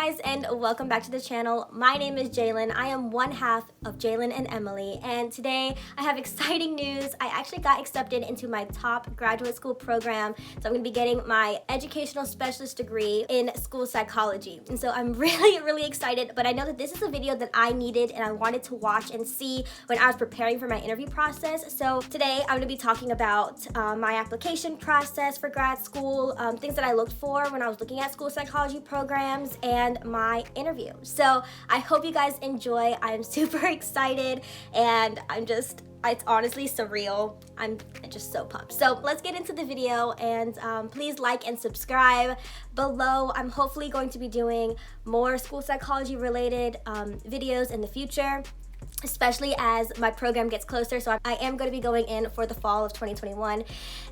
guys, and welcome back to the channel. My name is Jaylin. I am one half of Jaylin and Emily, and today I have exciting news. I actually got accepted into my top graduate school program, so I'm going to be getting my educational specialist degree in school psychology. And so I'm really excited, but I know that this is a video that I needed and I wanted to watch and see when I was preparing for my interview process. So today I'm going to be talking about my application process for grad school, things that I looked for when I was looking at school psychology programs, and my interview. So I hope you guys enjoy. I'm super excited and it's honestly surreal. I'm just so pumped. So let's get into the video, and please like and subscribe below. I'm hopefully going to be doing more school psychology related videos in the future, especially as my program gets closer. So I am going to be going in for the fall of 2021,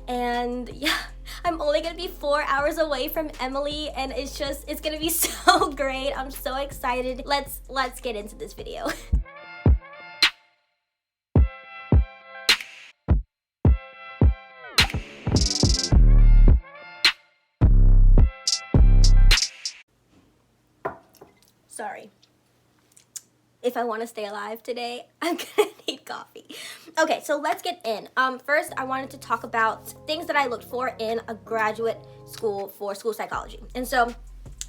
and yeah, I'm only going to be 4 hours away from Emily, and it's going to be so great. I'm so excited. Let's get into this video. Sorry. If I want to stay alive today, I'm gonna need coffee. Okay, so let's get in. First, I wanted to talk about things that I looked for in a graduate school for school psychology. And so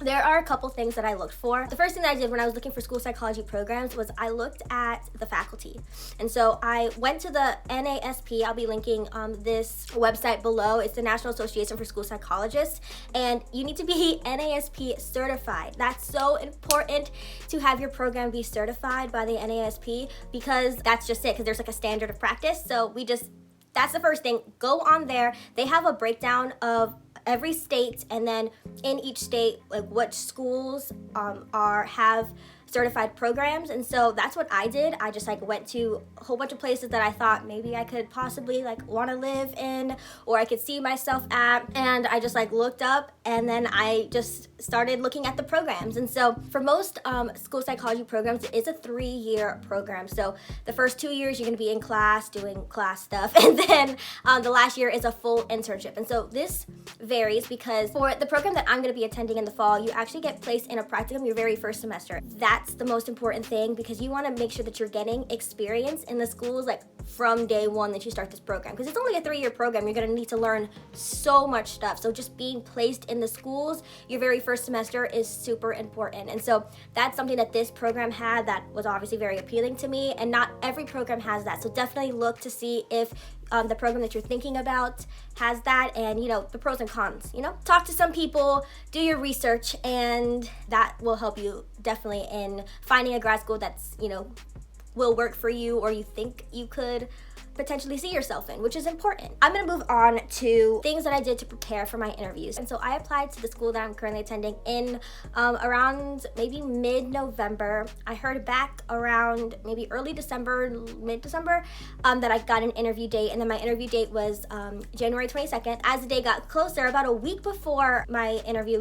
there are a couple things that I looked for. The first thing that I did when I was looking for school psychology programs was I looked at the faculty. And so I went to the NASP. I'll be linking this website below. It's the National Association for School Psychologists. And you need to be NASP certified. That's so important to have your program be certified by the NASP, because that's just it, because there's like a standard of practice. So that's the first thing. Go on there. They have a breakdown of every state, and then in each state, like what schools have certified programs. And so that's what I did. I just went to a whole bunch of places that I thought maybe I could possibly want to live in, or I could see myself at, and I just looked up, and then I just started looking at the programs. And so for most school psychology programs, it is a 3-year program. So the first 2 years you're going to be in class doing class stuff, and then the last year is a full internship. And so this varies, because for the program that I'm going to be attending in the fall, you actually get placed in a practicum your very first semester. That's the most important thing, because you want to make sure that you're getting experience in the schools from day one that you start this program, because it's only a 3-year program. You're going to need to learn so much stuff. So just being placed in the schools your very first semester is super important. And so that's something that this program had that was obviously very appealing to me, and not every program has that. So definitely look to see if the program that you're thinking about has that, and the pros and cons. Talk to some people, do your research, and that will help you definitely in finding a grad school that's will work for you, or you think you could potentially see yourself in, which is important. I'm gonna move on to things that I did to prepare for my interviews. And so I applied to the school that I'm currently attending in around maybe mid-November. I heard back around maybe early December, mid-December, that I got an interview date, and then my interview date was January 22nd. As the day got closer, about a week before my interview,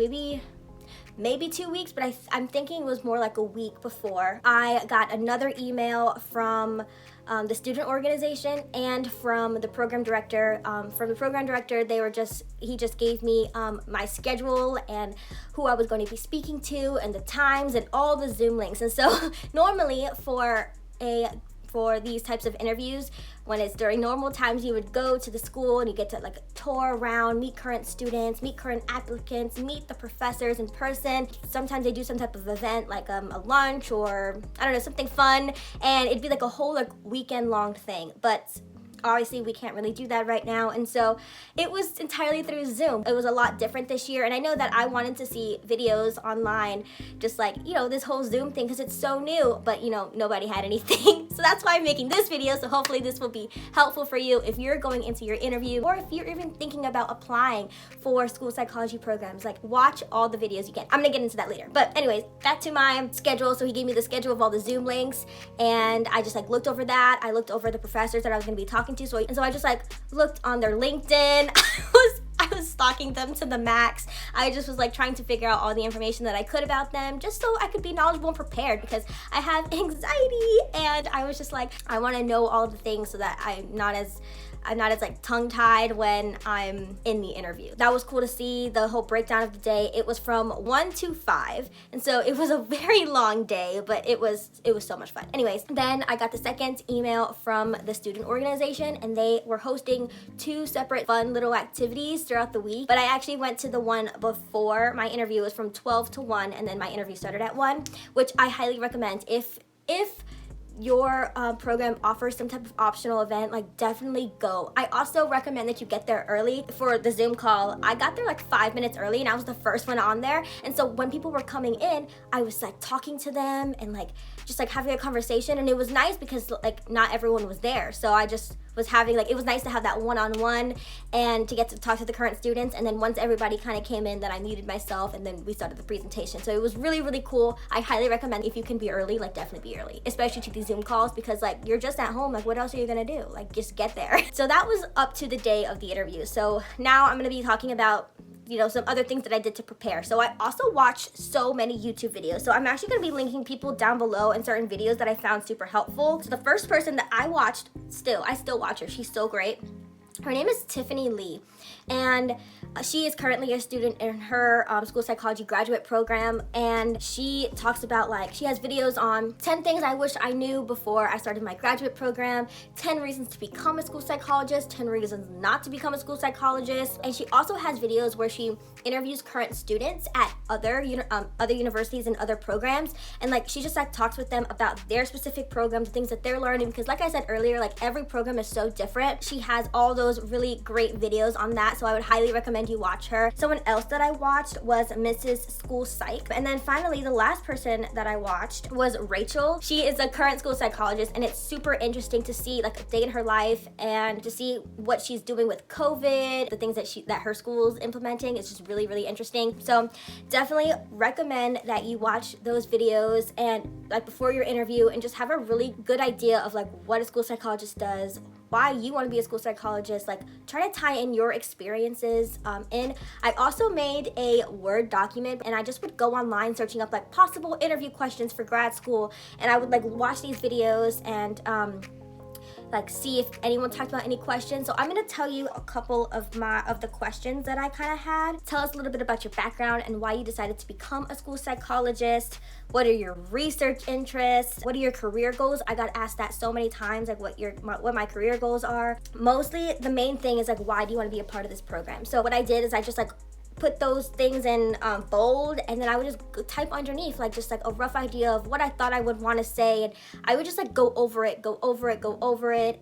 maybe 2 weeks, but I'm thinking it was more like a week before, I got another email from the student organization and from the program director. From the program director, he just gave me my schedule and who I was going to be speaking to and the times and all the Zoom links. And so normally for these types of interviews, when it's during normal times, you would go to the school and you get to tour around, meet current students, meet current applicants, meet the professors in person. Sometimes they do some type of event, like a lunch or I don't know, something fun, and it'd be a whole weekend long thing. But obviously we can't really do that right now, and so it was entirely through Zoom. It was a lot different this year, and I know that I wanted to see videos online, just this whole Zoom thing, because it's so new, but nobody had anything. So that's why I'm making this video, so hopefully this will be helpful for you if you're going into your interview, or if you're even thinking about applying for school psychology programs. Watch all the videos you can. I'm gonna get into that later. But anyways, back to my schedule. So he gave me the schedule of all the Zoom links, and I just looked over that. I looked over the professors that I was gonna be talking to. So I just looked on their LinkedIn. I was stalking them to the max. I just was like trying to figure out all the information that I could about them just so I could be knowledgeable and prepared, because I have anxiety, and I was just like, I want to know all the things so that I'm not as like tongue-tied when I'm in the interview. That was cool to see the whole breakdown of the day. It was from 1 to 5, and so it was a very long day, but it was so much fun. Anyways, then I got the second email from the student organization, and they were hosting 2 separate fun little activities throughout the week, but I actually went to the one before my interview. It was from 12 to 1, and then my interview started at 1, which I highly recommend. If your program offers some type of optional event, like definitely go. I also recommend that you get there early for the Zoom call. I got there like 5 minutes early, and I was the first one on there, and so when people were coming in, I was like talking to them and like just like having a conversation, and it was nice because like not everyone was there, so I just was having like, it was nice to have that one-on-one and to get to talk to the current students. And then once everybody kind of came in, then I muted myself, and then we started the presentation. So it was really, really cool. I highly recommend, if you can be early, like definitely be early, especially to these Zoom calls, because like you're just at home, like what else are you gonna do? Like just get there. So that was up to the day of the interview. So now I'm gonna be talking about, you know, some other things that I did to prepare. So I also watched so many YouTube videos. So I'm actually gonna be linking people down below and certain videos that I found super helpful. So the first person that I watched, I still watch her, she's so great. Her name is Tiffany Lee, and she is currently a student in her school psychology graduate program, and she talks about, like, she has videos on 10 things I wish I knew before I started my graduate program, 10 reasons to become a school psychologist, 10 reasons not to become a school psychologist, and she also has videos where she interviews current students at other universities and other programs, and like she just like talks with them about their specific programs, things that they're learning, because like I said earlier, like every program is so different. She has all those really great videos on that, so I would highly recommend you watch her. Someone else that I watched was Mrs. School Psych. And then finally, the last person that I watched was Rachel. She is a current school psychologist, and it's super interesting to see like a day in her life and to see what she's doing with COVID, the things that her school's implementing. It's just really, really interesting. So definitely recommend that you watch those videos and like before your interview, and just have a really good idea of like what a school psychologist does, why you want to be a school psychologist, like try to tie in your experiences in. I also made a Word document, and I just would go online searching up like possible interview questions for grad school, and I would like watch these videos and like see if anyone talked about any questions. So I'm gonna tell you a couple of the questions that I kind of had. Tell us a little bit about your background and why you decided to become a school psychologist. What are your research interests? What are your career goals? I got asked that so many times, like what my career goals are. Mostly the main thing is like, why do you want to be a part of this program? So what I did is I just like put those things in bold, and then I would just type underneath like just like a rough idea of what I thought I would want to say, and I would just like go over it,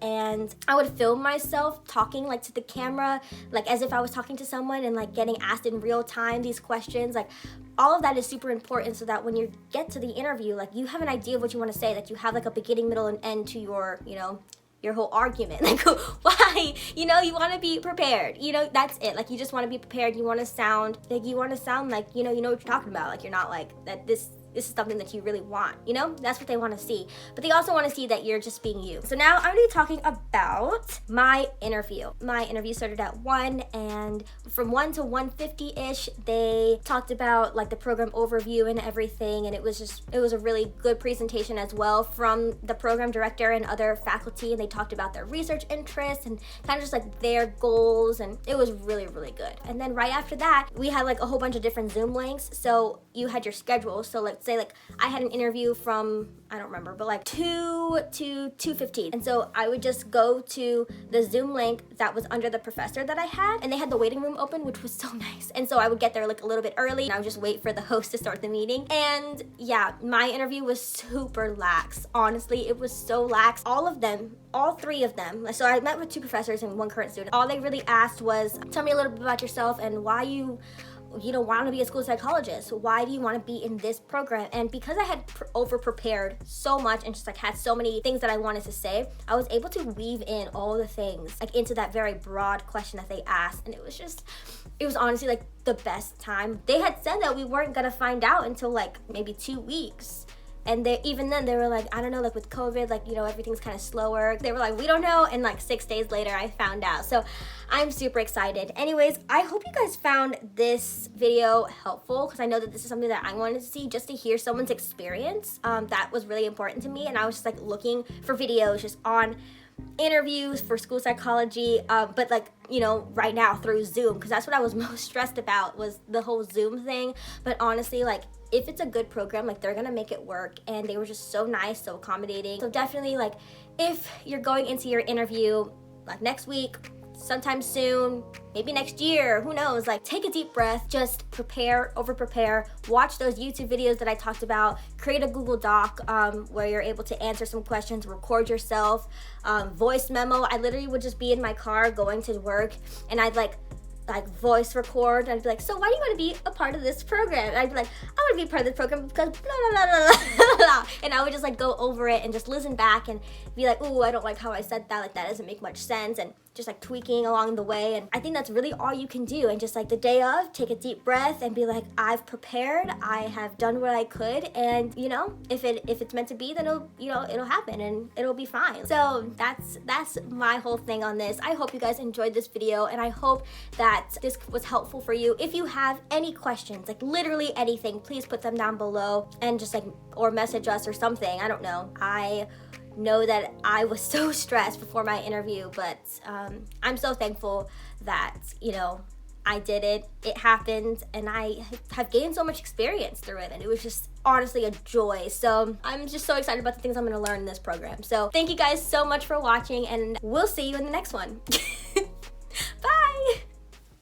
and I would film myself talking like to the camera, like as if I was talking to someone, and like getting asked in real time these questions. Like all of that is super important, so that when you get to the interview, like you have an idea of what you want to say, that you have like a beginning, middle, and end to your, you know, your whole argument. Like why, you know, you want to be prepared, you know, that's it. Like you just want to be prepared. You want to sound like you know what you're talking about. Like you're not like that this is something that you really want, you know? That's what they want to see. But they also want to see that you're just being you. So now I'm going to be talking about my interview. My interview started at 1, and from 1 to 1:50-ish, they talked about like the program overview and everything, and it was a really good presentation as well from the program director and other faculty, and they talked about their research interests and kind of just like their goals, and it was really, really good. And then right after that, we had like a whole bunch of different Zoom links, so you had your schedule. So let's say like I had an interview from, I don't remember, but like 2 to 2:15, and so I would just go to the Zoom link that was under the professor that I had, and they had the waiting room open, which was so nice. And so I would get there like a little bit early, and I would just wait for the host to start the meeting. And yeah, my interview was super lax. Honestly, it was so lax. All 3 of them, so I met with 2 professors and 1 current student. All they really asked was, tell me a little bit about yourself and why you want to be a school psychologist. Why do you want to be in this program? And because I had over prepared so much and just like had so many things that I wanted to say, I was able to weave in all the things like into that very broad question that they asked, and it was honestly like the best time. They had said that we weren't gonna find out until like maybe 2 weeks, And even then they were like, I don't know, like with COVID, like, you know, everything's kind of slower. They were like, we don't know. And like 6 days later, I found out. So I'm super excited. Anyways, I hope you guys found this video helpful, because I know that this is something that I wanted to see, just to hear someone's experience. That was really important to me. And I was just like looking for videos just on interviews for school psychology, but like, you know, right now through Zoom, because that's what I was most stressed about, was the whole Zoom thing. But honestly, like, if it's a good program, like, they're gonna make it work. And they were just so nice, so accommodating. So definitely, like, if you're going into your interview like next week, sometime soon, maybe next year, who knows, like, take a deep breath, just prepare, over prepare, watch those YouTube videos that I talked about, create a Google Doc where you're able to answer some questions, record yourself, voice memo. I literally would just be in my car going to work, and I'd like voice record, and I'd be like, so why do you want to be a part of this program? And I'd be like, I want to be a part of the program because blah, blah, blah, blah, blah. And I would just like go over it and just listen back and be like, ooh, I don't like how I said that, like that doesn't make much sense, and just like tweaking along the way. And I think that's really all you can do. And just like the day of, take a deep breath and be like, I've prepared, I have done what I could, and you know, if it's meant to be, then it'll happen and it'll be fine. So that's my whole thing on this. I hope you guys enjoyed this video, and I hope that this was helpful for you. If you have any questions, like literally anything, please put them down below, and just like, or message us or something. I don't know. I know that I was so stressed before my interview, but I'm so thankful that, you know, I did it. It happened, and I have gained so much experience through it, and it was just honestly a joy. So I'm just so excited about the things I'm going to learn in this program. So thank you guys so much for watching, and we'll see you in the next one.